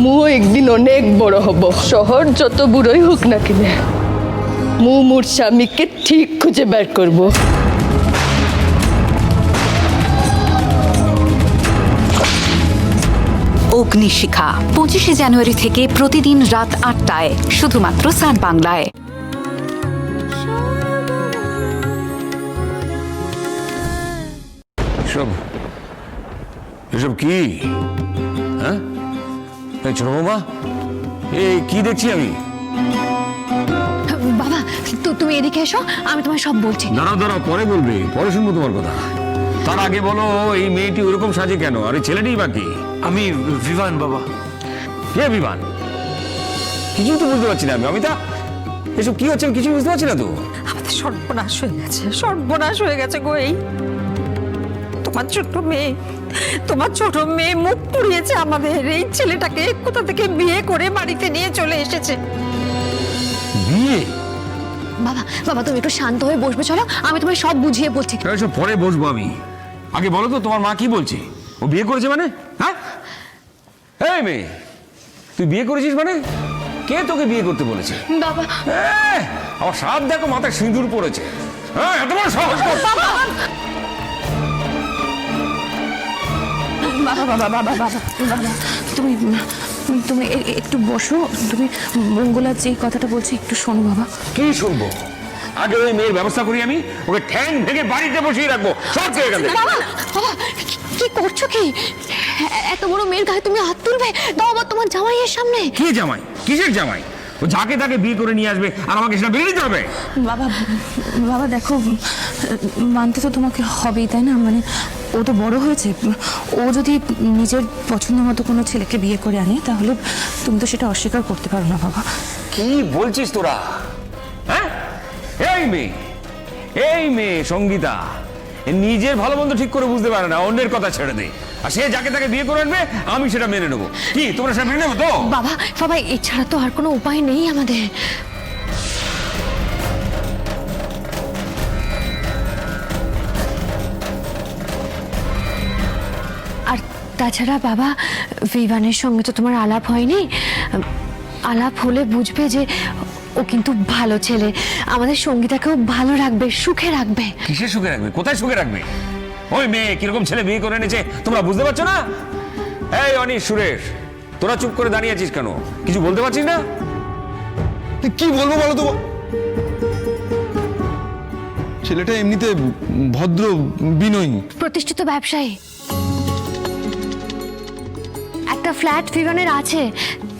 মুও একদিন অনেক বড় হব, শহর যত বুড়োই হোক না কিনে মোর স্বামীকে ঠিক খুঁজে বের করব। অগ্নিশিখা 25শে জানুয়ারি থেকে প্রতিদিন রাত 8টায় শুধুমাত্র সান বাংলায়। এসব কি? হ্যাঁ ছোট বৌমা, কি দেখছি আমি? বাবা তুমি এদিকে এসো, আমি তোমায় সব বলছি। দাঁড়াও দাঁড়াও, পরে বলবে, পরে শুনবো তোমার কথা। তার আগে বলো, এই মেয়েটি ওরকম সাজে কেন? আর এই ছেলেটিই বাকি? আমি বিভান বাবা। কে বিমান? কিছু তো বুঝতে পারছি না আমি। অমিতা, এসব কি হচ্ছে? কিছু বুঝতে পারছি না তো। আমাদের সর্বনাশ হয়ে গেছে, সর্বনাশ হয়ে গেছে গো। এই তোমার ছোট মেয়ে মুখ পুড়িয়েছে আমাদের। এই ছেলেটাকে কোথা থেকে বিয়ে করে বাড়িতে নিয়ে চলে এসেছে। বিয়ে? বাবা বাবা তুমি একটু শান্ত হয়ে বসবে, চলো আমি তোমায় সব বুঝিয়ে বলছি। এসব পরে বসবো আমি। আগে বলো তো, তোমার মা কি বলছে? ও বিয়ে করেছে মানে? হ্যাঁ, এই মেয়ে, তুই বিয়ে করেছিস মানে? কে তোকে বিয়ে করতে বলেছে? বাবা আমার সাপ দেখো, মাথায় সিঁদুর পড়েছে। এত বড় সাহস! বাবা বাবা বাবা বাবা বাবা তুমি তুমি একটু বসো। তুমি মঙ্গলা যে কথাটা বলছি একটু শোনো বাবা। কি শুনবো? আগে ওই মেয়ের ব্যবস্থা করি আমি, ওকে ঠ্যাং ভেঙে বাড়িতে বসিয়ে রাখবো। সব জায়গা থেকে। বাবা বাবা কি করছো? কি এত বড় মেয়ের গায়ে তুমি হাত তুলবে? দাও আবার তোমার জামাইয়ের সামনে। কি জামাই? কিসের জামাই? ও যাকে তাকে বিয়ে করে নিয়ে আসবে আর আমাকে সেটা মেনে নিতে হবে? বাবা বাবা দেখো, মানতে তো তোমাকে হবেই, তাই না? মানে ও তো বড় হয়েছে। ও যদি নিজের পছন্দ মতো কোনো ছেলেকে বিয়ে করে আনে, তাহলে তুমি তো সেটা অস্বীকার করতে পারো না বাবা। কি বলছিস তোরা? হ্যাঁ, এই মেয়ে সঙ্গীতা নিজের ভালো মন্দ ঠিক করে বুঝতে পারে না, অন্যের কথা ছেড়ে দে। আর সে যাকে তাকে বিয়ে করে আনবে, আমি সেটা মেনে নেবো। কি তোমরা সেটা মেনে নেবো তো? বাবা বাবা এছাড়া তো আর কোনো উপায় নেই আমাদের। আর তাছাড়া বাবা, ভিভানের সঙ্গে তো তোমার আলাপ হয়নি। আলাপ হলে বুঝবে যে ও কিন্তু ভালো ছেলে, আমাদের সঙ্গীতাকেও ভালো রাখবে, সুখে রাখবে। কিসের সুখে রাখবে? কোথায় সুখে রাখবে? ওই মেয়ে কিরকম ছেলে বিয়ে করে এনেছে তোমরা বুঝতে পারছো না? এই অনিশ, সুরেশ, তোরা চুপ করে দাঁড়িয়ে আছিস কেন? কিছু বলতে পারছিস না? কি বলবো বলো তো? ছেলেটা এমনিতে ভদ্র, বিনয়ী, প্রতিষ্ঠিত ব্যবসায়ী। একটা ফ্ল্যাট ভিভানের আছে,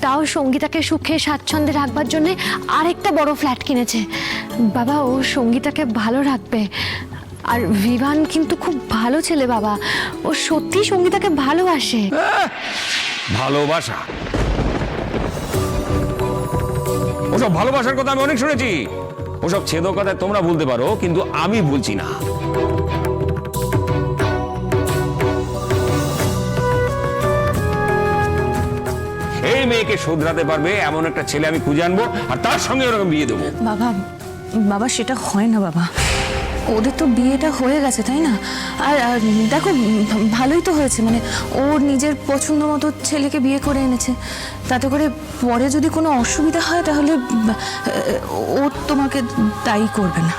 তাও সঙ্গীতাকে সুখে স্বাচ্ছন্দ্যে রাখবার জন্য আরেকটা বড় ফ্ল্যাট কিনেছে। বাবা ও সঙ্গীতাকে ভালো রাখবে। আর ভিভান কিন্তু খুব ভালো ছেলে বাবা, ও সত্যি সঙ্গীতাকে ভালোবাসে। ভালোবাসা? ওসব ভালোবাসার কথা আমি অনেক শুনেছি। ওসব ছেদক কথা তোমরা বলতে পারো, কিন্তু আমি বলছি না। এই মেয়েকে শোধরাতে পারবে এমন একটা ছেলে আমি খুঁজে আনবো, আর তার সঙ্গে ওরকম বিয়ে দেবো। বাবা বাবা সেটা হয় না বাবা, ওদের তো বিয়েটা হয়ে গেছে, তাই না? আর দেখো ভালোই তো হয়েছে, মানে ওর নিজের পছন্দ মতো ছেলেকে বিয়ে করে এনেছে। তাতে করে পরে যদি কোনো অসুবিধা হয় তাহলে ও তোমাকে দায়ী করবে না।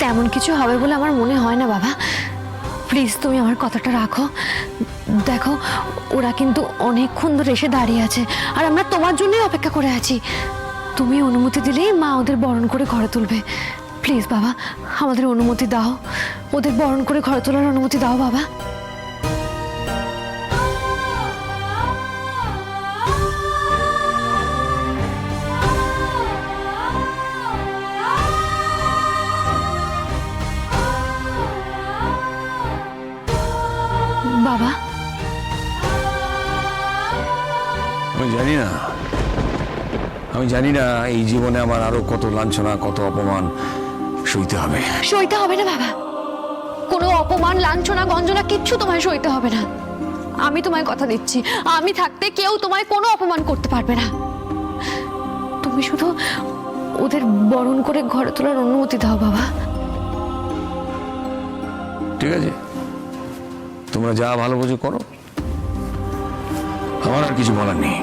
তেমন কিছু হবে বলে আমার মনে হয় না বাবা। প্লিজ তুমি আমার কথাটা রাখো। দেখো ওরা কিন্তু অনেকক্ষণ ধরে এসে দাঁড়িয়ে আছে, আর আমরা তোমার জন্যই অপেক্ষা করে আছি। তুমি অনুমতি দিলেই মা ওদের বরণ করে ঘরে তুলবে। প্লিজ বাবা, আমাদের অনুমতি দাও, ওদের বরণ করে ঘরে তোলার অনুমতি দাও বাবা। বাবা আমি জানি না এই জীবনে আমার আরো কত লাঞ্ছনা, কত অপমান সইতে হবে। সইতে হবে না বাবা, কোনো অপমান, লাঞ্ছনা, গঞ্জনা কিচ্ছু তোমায় সইতে হবে না। আমি তোমায় কথা দিচ্ছি, আমি থাকতে কেউ তোমায় কোনো অপমান করতে পারবে না। তুমি শুধু ওদের বরণ করে ঘরে তোলার অনুমতি দাও বাবা। ঠিক আছে, তোমরা যা ভালো বোঝো করো, আমার আর কিছু বলার নেই।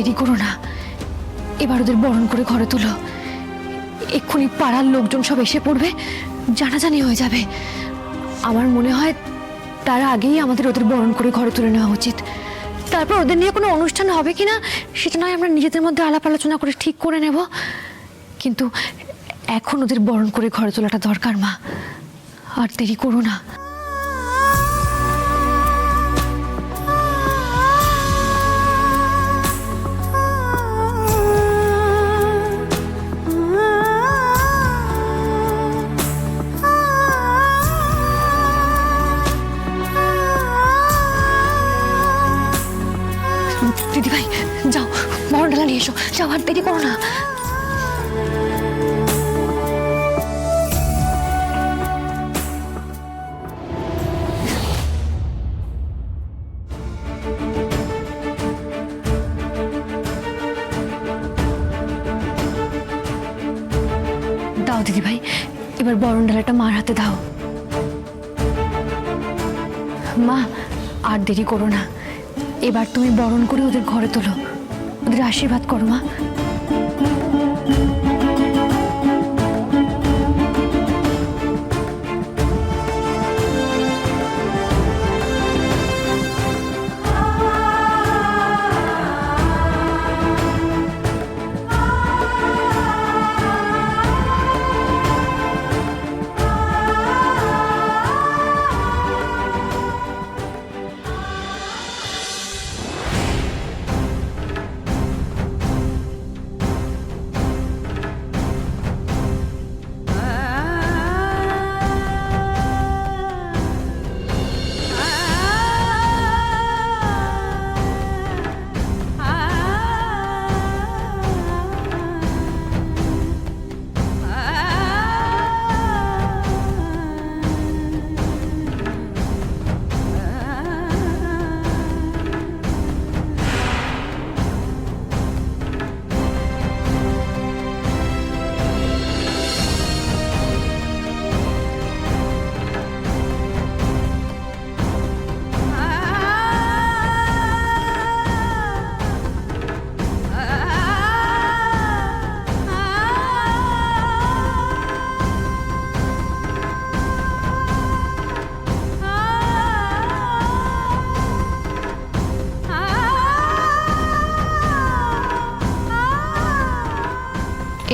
দেরি করো না, এবার ওদের বরণ করে ঘরে তোলো। এক্ষুনি পাড়ার লোকজন সব এসে পড়বে, জানাজানি হয়ে যাবে। আমার মনে হয় তার আগেই আমাদের ওদের বরণ করে ঘরে তুলে নেওয়া উচিত। তারপর ওদের নিয়ে কোনো অনুষ্ঠান হবে কিনা সেটা নয় আমরা নিজেদের মধ্যে আলাপ আলোচনা করে ঠিক করে নেব, কিন্তু এখন ওদের বরণ করে ঘরে তোলাটা দরকার মা। আর দেরি করো না। দিদি ভাই যাও, বরণ ডালা নিয়ে এসো, যাও, আর দেরি করো না। দাও দিদি ভাই, এবার বরণ ডালাটা মার হাতে দাও। মা আর দেরি করো না, এবার তুমি বরণ করে ওদের ঘরে তোলো, ওদের আশীর্বাদ করো মা।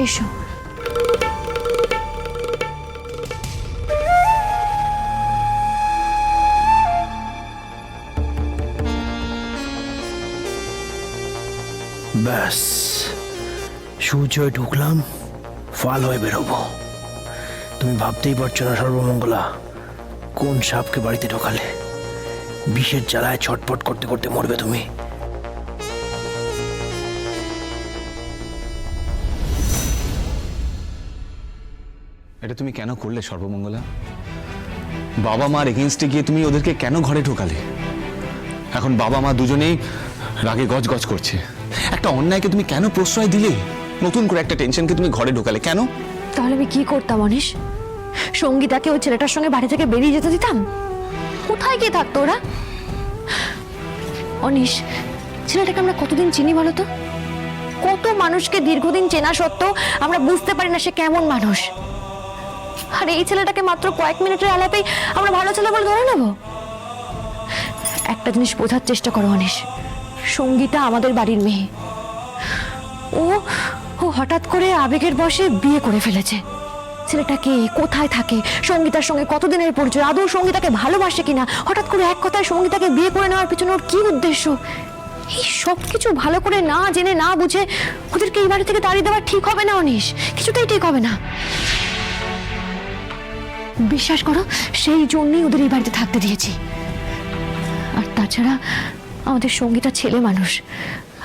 এসো। ব্যাস, সূর্য হয়ে ঢুকলাম, ফাল হয়ে বেরোবো। তুমি ভাবতেই পারছো না সর্বমঙ্গলা, কোন সাপকে বাড়িতে ঢোকালে। বিষের জ্বালায় ছটপট করতে করতে মরবে তুমি। এটা তুমি কেন করলে সর্বমঙ্গলা? বাবা মার এগেনস্টে গিয়ে তুমি ওদেরকে কেন ঘরে ঢোকালে? এখন বাবা মা দুজনেই রাগে গজগজ করছে। একটা অন্যায়কে তুমি কেন প্রশ্রয় দিলে? নতুন করে একটা টেনশনকে তুমি ঘরে ঢোকালে কেন? তাহলে আমি কি করতাম অনিশ? সঙ্গীতাকে ওই ছেলেটার সঙ্গে বাড়ি থেকে বেরিয়ে যেতে দিতাম? কোথায় গিয়ে থাকতো ওরা? অনিশ, ছেলেটাকে আমরা কতদিন চিনি বলো তো? কত মানুষকে দীর্ঘদিন চেনা সত্ত্বেও আমরা বুঝতে পারি না সে কেমন মানুষ। আর এই ছেলেটাকে মাত্র কয়েক মিনিটের আলাপেই আমরা ভালো ছেলে বলে ধরে নেব? একটা জিনিস বোঝার চেষ্টা করো অনিশ, সঙ্গীতা আমাদের বাড়ির মেয়ে। ও হঠাৎ করে আবেগের বশে বিয়ে করে ফেলেছে। ছেলেটা কে, কোথায় থাকে, সঙ্গীতার সঙ্গে কতদিনের পরিচয়, আদৌ সঙ্গীতাকে ভালোবাসে কিনা, হঠাৎ করে এক কথায় সঙ্গীতাকে বিয়ে করে নেওয়ার পিছনে ওর কি উদ্দেশ্য, এই সব কিছু ভালো করে না জেনে না বুঝে ওদেরকে এই বাড়ি থেকে তাড়িয়ে দেওয়া ঠিক হবে না অনিশ, কিছুতেই ঠিক হবে না। বিশ্বাস করো, সেই জন্যই ওদের এই বাড়িতে থাকতে দিয়েছি। আর তাছাড়া আমাদের সঙ্গীতা ছেলে মানুষ,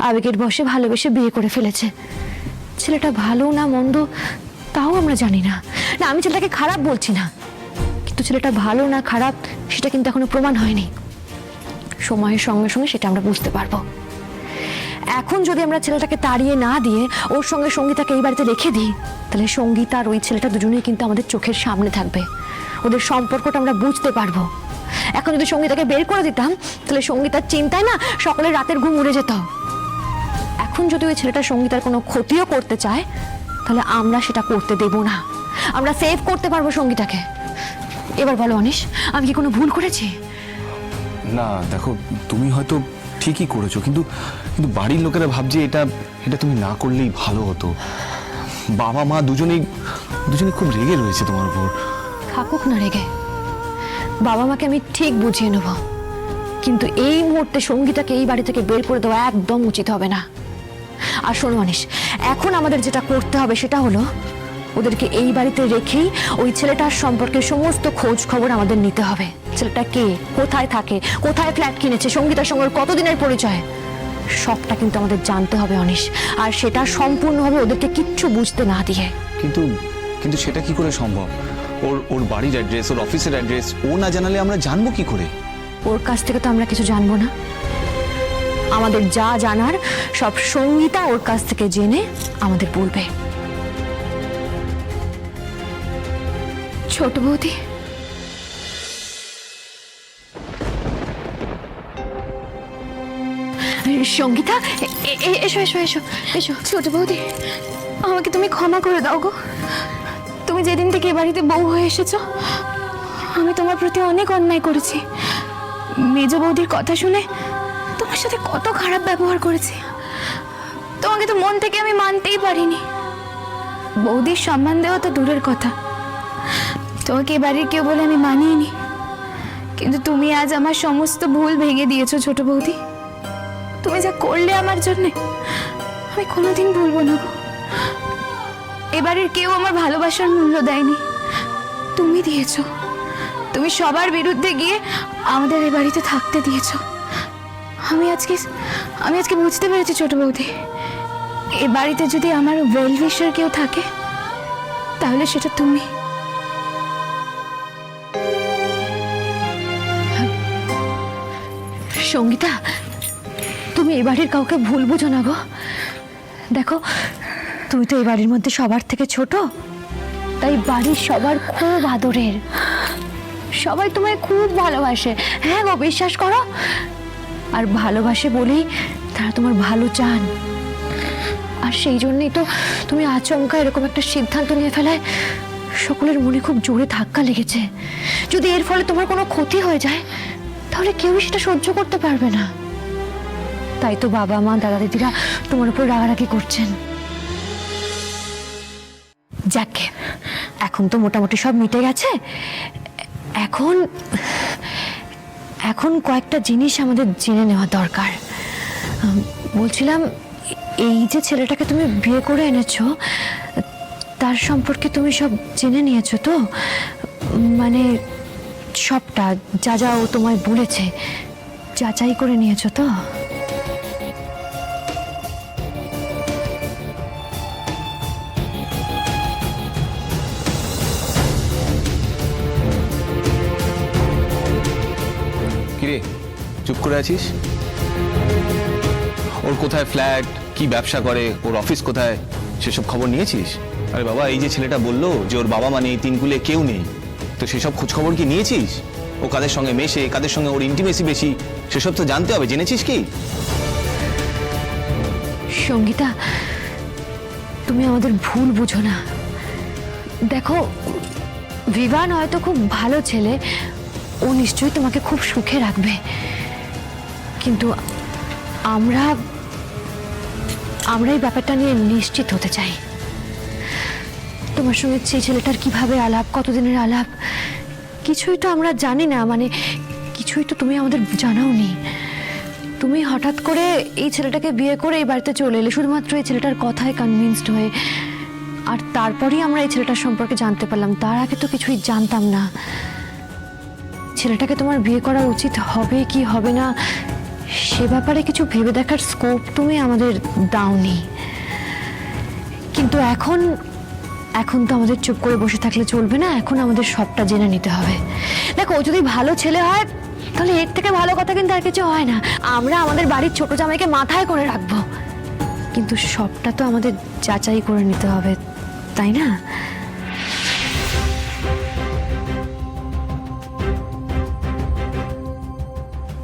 আবেগের বশে ভালোবেসে বিয়ে করে ফেলেছে। ছেলেটা ভালো না মন্দ তাও আমরা জানি না। না, আমি ছেলেটাকে খারাপ বলছি না, কিন্তু ছেলেটা ভালো না খারাপ সেটা কিন্তু এখনো প্রমাণ হয়নি। সময়ের সঙ্গে সঙ্গে সেটা আমরা বুঝতে পারবো। এখন যদি আমরা ছেলেটাকে তাড়িয়ে না দিয়ে ওর সঙ্গে সঙ্গীতাকে এই বাড়িতে রেখে দিই, তাহলে সঙ্গীতা আর ওই ছেলেটা দুজনেই কিন্তু আমাদের চোখের সামনে থাকবে, ওদের সম্পর্কটা আমরা বুঝতে পারবো। এখন যদি সঙ্গীতাকে বের করে দিতাম তাহলে সঙ্গীতার চিন্তায় না সকলের রাতের ঘুম উড়ে যেত। এখন যদি ওই ছেলেটা সঙ্গীতার কোনো ক্ষতিও করতে চায় তাহলে আমরা সেটা করতে দেব না। আমরা সেভ করতে পারবো সঙ্গীতাকে। এবার বলো অনিশ, আমি কি কোনো ভুল করেছি? না দেখো, তুমি হয়তো ঠিকই করেছো, কিন্তু কিন্তু বাড়ির লোকেরা ভাবছে এটা এটা তুমি না করলেই ভালো হতো। বাবা মা দুজনেই খুব রেগে রয়েছে তোমার উপর। থাকুক না রেগে, বাবা মাকে আমি ঠিক বুঝিয়ে নেব, কিন্তু এই মুহূর্তে সঙ্গীতাকে এই বাড়ি থেকে বের করে দেওয়া একদম উচিত হবে না। আর শোনো অনিশ, এখন আমাদের যেটা করতে হবে সেটা হলো ওদেরকে এই বাড়িতে রেখেই ওই ছেলেটার সম্পর্কে সমস্ত খোঁজ খবর আমাদের নিতে হবে। ছেলেটা কে, কোথায় থাকে, কোথায় ফ্ল্যাট কিনেছে, সঙ্গীতার সঙ্গে ওর কতদিনের পরিচয়, সবটা কিন্তু আমাদের জানতে হবে অনিশ। আর সেটা সম্পূর্ণভাবে ওদেরকে কিচ্ছু বুঝতে না দিয়ে। কিন্তু কিন্তু সেটা কি করে সম্ভব? ওর বাড়ির অ্যাড্রেস, ওর অফিসের অ্যাড্রেস ও না জানালে আমরা জানবো কি করে? ওর কাছ থেকে তো আমরা কিছু জানবো না। আমাদের যা জানার সব সঙ্গীতা ওর কাছ থেকে জেনে আমাদের বলবে। ছোট বৌদি, সঙ্গীতা, এসো এসো এসো এসো। ছোট বৌদি, আমাকে তুমি ক্ষমা করে দাও গো। তুমি যেদিন থেকে এ বাড়িতে বউ হয়ে এসেছো, আমি তোমার প্রতি অনেক অন্যায় করেছি। মেজ বৌদির কথা শুনে তোমার সাথে কত খারাপ ব্যবহার করেছি। তোমাকে তো মন থেকে আমি মানতেই পারিনি। বৌদির সম্মান দেওয়া তো দূরের কথা, তোমাকে এ বাড়ির কেউ বলে আমি মানিনি। কিন্তু তুমি আজ আমার সমস্ত ভুল ভেঙে দিয়েছো ছোট বৌদি। তুমি যা করলে আমার জন্যে আমি কোনোদিন ভুলবো না গো। এবারের কেউ আমার ভালোবাসার মূল্য দেয়নি, তুমি দিয়েছো। তুমি সবার বিরুদ্ধে গিয়ে আমাদের এ বাড়িতে থাকতে দিয়েছো। আমি আজকে বুঝতে পেরেছি ছোট বৌদি, এ বাড়িতে যদি আমার ওয়েল উইশার কেউ থাকে তাহলে সেটা তুমি। সঙ্গীতা, তুমি এ বাড়ির কাউকে ভুল বুঝো না গো। দেখো, তুমি তো এই বাড়ির মধ্যে সবার থেকে ছোট, তাই বাড়ির সবার খুব আদরের। সবাই তোমায় খুব ভালোবাসে। হ্যাঁ গো, বিশ্বাস করো। আর ভালোবাসে বলেই তারা তোমার ভালো চান। আর সেই জন্যই তো তুমি আচমকা এরকম একটা সিদ্ধান্ত নিয়ে ফেলায় সকলের মনে খুব জোরে ধাক্কা লেগেছে। যদি এর ফলে তোমার কোনো ক্ষতি হয়ে যায় তাহলে কেউই সেটা সহ্য করতে পারবে না। তাই তো বাবা মা দাদা দিদিরা তোমার উপর রাগারাগি করছেন। যাকে, এখন তো মোটামুটি সব মিটে গেছে। এখন কয়েকটা জিনিস আমাদের জেনে নেওয়া দরকার। বলছিলাম, এই যে ছেলেটাকে তুমি বিয়ে করে এনেছো, তার সম্পর্কে তুমি সব জেনে নিয়েছো তো? মানে সবটা, যা যা ও তোমায় বলেছে, যাচাই করে নিয়েছো তো? কিরে, চুপ করে আছিস? ওর কোথায় ফ্ল্যাট, কি ব্যবসা করে, ওর অফিস কোথায়, সেসব খবর নিয়েছিস? আরে বাবা, এই যে ছেলেটা বললো যে ওর বাবা মা নেই, তিনকুলে কেউ নেই, তো সেসব খোঁজ খবর কি নিয়েছিস? ও কাদের সঙ্গে মেশে, কাদের সঙ্গে ওর ইন্টিমেসি বেশি, সেসব তো জানতে হবে। জেনেছিস কি? সঙ্গীতা, তুমি আমাদের ভুল বুঝো না। দেখো, বিভান হয়তো খুব ভালো ছেলে, ও নিশ্চয়ই তোমাকে খুব সুখে রাখবে, কিন্তু আমরা এই ব্যাপারটা নিয়ে নিশ্চিত হতে চাই। তোমার সঙ্গে সেই ছেলেটার কিভাবে আলাপ, কতদিনের আলাপ, কিছুই তো আমরা জানি না। মানে কিছুই তো তুমি আমাদের জানাওনি। তুমি হঠাৎ করে এই ছেলেটাকে বিয়ে করে এই বাড়িতে চলে এলে শুধুমাত্র এই ছেলেটার কথায় কনভিন্সড হয়ে। আর তারপরেই আমরা এই ছেলেটার সম্পর্কে জানতে পারলাম, তার আগে তো কিছুই জানতাম না। ছেলেটাকে তোমার বিয়ে করা উচিত হবে কি হবে না সে ব্যাপারে কিছু ভেবে দেখার স্কোপ তুমি আমাদের দাওনি। কিন্তু এখন তো আমাদের চুপ করে বসে থাকলে চলবে না। এখন আমাদের সবটা জেনে নিতে হবে। দেখো, ও যদি ভালো ছেলে হয় তাহলে এর থেকে ভালো কথা কিন্তু আর কিছু হয় না। আমরা আমাদের বাড়ির ছোট জামাইকে মাথায় করে রাখবো, কিন্তু সবটা তো আমাদের যাচাই করে নিতে হবে, তাই না?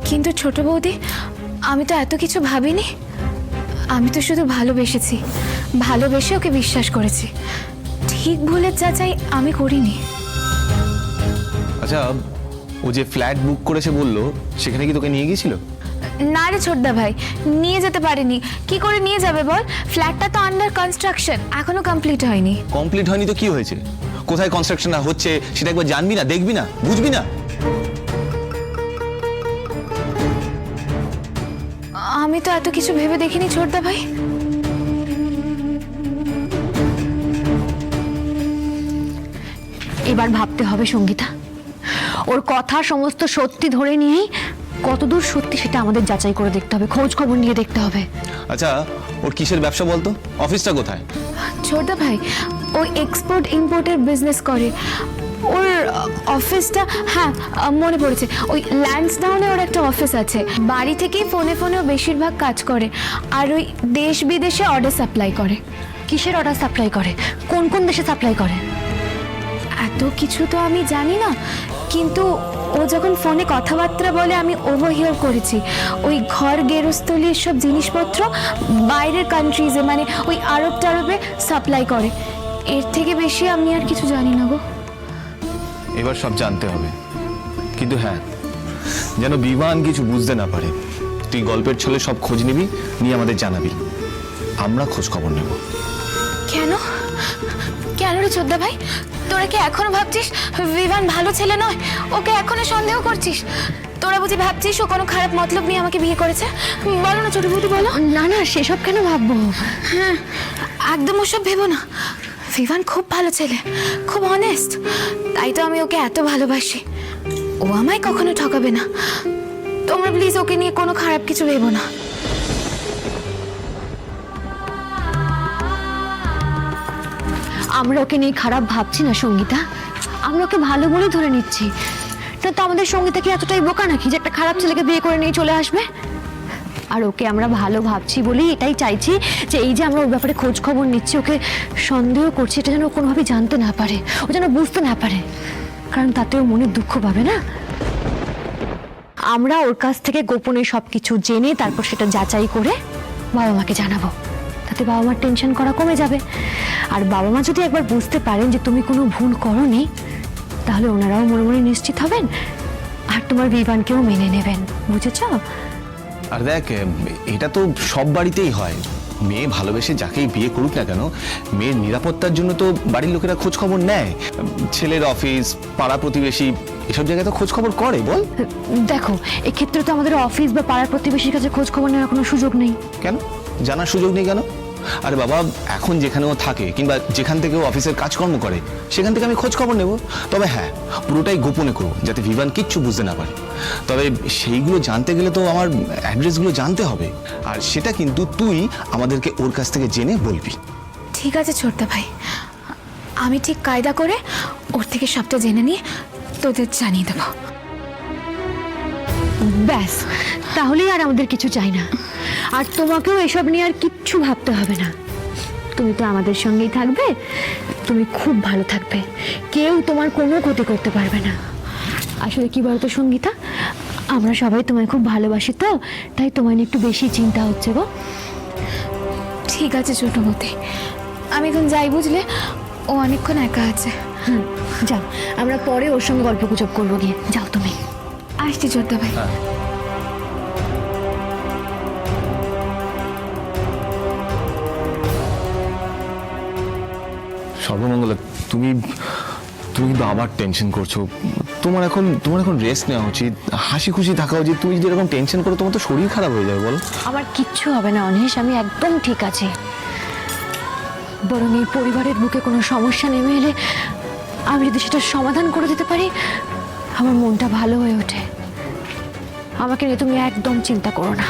কিন্তু ছোট বৌদি, আমি তো এত কিছু ভাবিনি। আমি তো শুধু ভালোবেসেছি, ভালোবেসে ওকে বিশ্বাস করেছি। ঠিক ভুলের যাচাই আমি করিনি। আচ্ছা, ও যে ফ্ল্যাট বুক করেছে বললো, সেখানে কি তোকে নিয়ে গিয়েছিল? না রে ছোটদা ভাই, নিয়ে যেতে পারেনি। কি করে নিয়ে যাবে বল? ফ্ল্যাটটা তো আন্ডার কনস্ট্রাকশন, এখনো কমপ্লিট হয়নি। কমপ্লিট হয়নি তো কি হয়েছে? কোথায় কনস্ট্রাকশন হচ্ছে সেটা একবার জানবি না, দেখবি না, বুঝবি না? আমি তো এত কিছু ভেবে দেখিনি ছোটদা ভাই। এবার ভাবতে হবে সঙ্গীতা, ওর কথা সমস্ত সত্যি ধরে নিয়েই কতদূর সত্যি সেটা আমাদের যাচাই করে দেখতে হবে, খোঁজ খবর নিয়ে দেখতে হবে। আচ্ছা, ওর কিসের ব্যবসা বলতো? অফিসটা কোথায়? ছোটদা ভাই, ও এক্সপোর্ট ইম্পোর্টের বিজনেস করে। ওর অফিসটা, হ্যাঁ মনে পড়েছে, ওই ল্যান্সডাউনে ওর একটা অফিস আছে। বাড়ি থেকেই ফোনে ফোনেও বেশিরভাগ কাজ করে, আর ওই দেশ বিদেশে অর্ডার সাপ্লাই করে। কিসের অর্ডার সাপ্লাই করে? কোন কোন দেশে সাপ্লাই করে? এত কিছু তো আমি জানি না, কিন্তু ও যখন ফোনে কথাবার্তা বলে আমি ওভারহিয়ার করেছি। ওই ঘর গেরস্থলি সব জিনিসপত্র বাইরের কান্ট্রিজে, মানে ওই আরব টারবে সাপ্লাই করে। এর থেকে বেশি আমি আর কিছু জানি না গো। এবার সব জানতে হবে, কিন্তু হ্যাঁ, যেন বিমান কিছু বুঝতে না পারে। তুই গল্পের ছলে সব খোঁজ নিবি, নিয়ে আমাদের জানাবি, আমরা খোঁজ খবর নেব। কেন কেন রে ছোটদা ভাই, তোরা কি এখনো ভাবছিস বিমান ভালো ছেলে নয়? ওকে এখনো সন্দেহ করছিস? তোরা বুঝি ভাবছিস ও কোনো খারাপ মতলব নিয়ে আমাকে বিয়ে করেছে? বলো না ছোট বৌদি, বলো। না না, সেসব কেন ভাববো? হ্যাঁ, একদম ওসব ভেবো না। ভিভান খুব ভালো ছেলে, খুব অনেস্ট, তাই তো আমি ওকে এত ভালোবাসি। ও আমায় কখনো ঠকাবে না। তোমরা প্লিজ ওকে নিয়ে কোনো খারাপ কিছু ভেবো না। আমরা ওকে নিয়ে খারাপ ভাবছি না সঙ্গীতা, আমরা ওকে ভালো বলে ধরে নিচ্ছি। না তো আমাদের সঙ্গীতা কি এতটাই বোকা নাকি যে একটা খারাপ ছেলেকে বিয়ে করে নিয়ে চলে আসবে? আর ওকে আমরা ভালো ভাবছি বলেই এটাই চাইছি যে এই যে আমরা ওর ব্যাপারে খোঁজ খবর নিচ্ছি, ওকে সন্দেহ করছি, এটা যেন ও কোনোভাবে জানতে না পারে, ও যেন বুঝতে না পারে, কারণ তাতে ওর মনে দুঃখ পাবে না। আমরা ওর কাছ থেকে গোপনে সবকিছু জেনে তারপর সেটা যাচাই করে বাবা মাকে জানাবো, তাতে বাবা মার টেনশন করা কমে যাবে। আর বাবা মা যদি একবার বুঝতে পারেন যে তুমি কোনো ভুল করোনি, তাহলে ওনারাও মনে মনে নিশ্চিত হবেন, আর তোমার বিবানকেও মেনে নেবেন। বুঝেছ? আর দেখ, এটা তো সব বাড়িতেই হয়। মেয়ে ভালোবেসে যাকেই বিয়ে করুক না কেন, মেয়ের নিরাপত্তার জন্য তো বাড়ির লোকেরা খোঁজ খবর নেয়। ছেলের অফিস, পাড়া প্রতিবেশী, এসব জায়গায় তো খোঁজ খবর করে। বল, দেখো এক্ষেত্রে তো আমাদের অফিস বা পাড়ার প্রতিবেশীর কাছে খোঁজ খবর নেওয়ার কোনো সুযোগ নেই। কেন জানার সুযোগ নেই কেন? আরে বাবা, এখন যেখানেও থাকে কিংবা যেখান থেকে ও অফিসের কাজকর্ম করে, সেখান থেকে আমি খোঁজ খবর নেব। তবে হ্যাঁ, পুরোটাই গোপনে করবো, যাতে ভিভান কিচ্ছু বুঝতে না পারে। তবে সেইগুলো জানতে গেলে তো আমার অ্যাড্রেসগুলো জানতে হবে, আর সেটা কিন্তু তুই আমাদেরকে ওর কাছ থেকে জেনে বলবি। ঠিক আছে ছোটদা ভাই, আমি ঠিক কায়দা করে ওর থেকে সবটা জেনে নিয়ে তোদের জানিয়ে দেবো। ব্যাস, তাহলেই আর আমাদের কিছু চাই না। আর তোমাকেও এসব নিয়ে আর কিচ্ছু ভাবতে হবে না। তুমি তো আমাদের সঙ্গেই থাকবে, তুমি খুব ভালো থাকবে, কেউ তোমার কোনো ক্ষতি করতে পারবে না। আসলে কি বলতো সঙ্গীতা, আমরা সবাই তোমায় খুব ভালোবাসি, তো তাই তোমায় নিয়ে একটু বেশি চিন্তা হচ্ছে গো। ঠিক আছে ছোট বৌদি, আমি এখন যাই, বুঝলে? ও অনেকক্ষণ একা আছে। যাও, আমরা পরে ওর সঙ্গে গল্প গুজব করবো গিয়ে। যাও তুমি। আসছি ছোটদা ভাই। সর্বমঙ্গলা, তুমি কিন্তু আবার টেনশন করছো। তোমার এখন রেস্ট নেওয়া উচিত, হাসি খুশি থাকা উচিত। তুমি যদি এরকম টেনশন করো, তোমার তো শরীর খারাপ হয়ে যাবে। বলো, আমার কিচ্ছু হবে না অনিশ, আমি একদম ঠিক আছি। বরং এই পরিবারের বুকে কোনো সমস্যা নেমে এলে আমি যদি সেটা সমাধান করে দিতে পারি, আমার মনটা ভালো হয়ে ওঠে। আমাকে নিয়ে তুমি একদম চিন্তা করো না।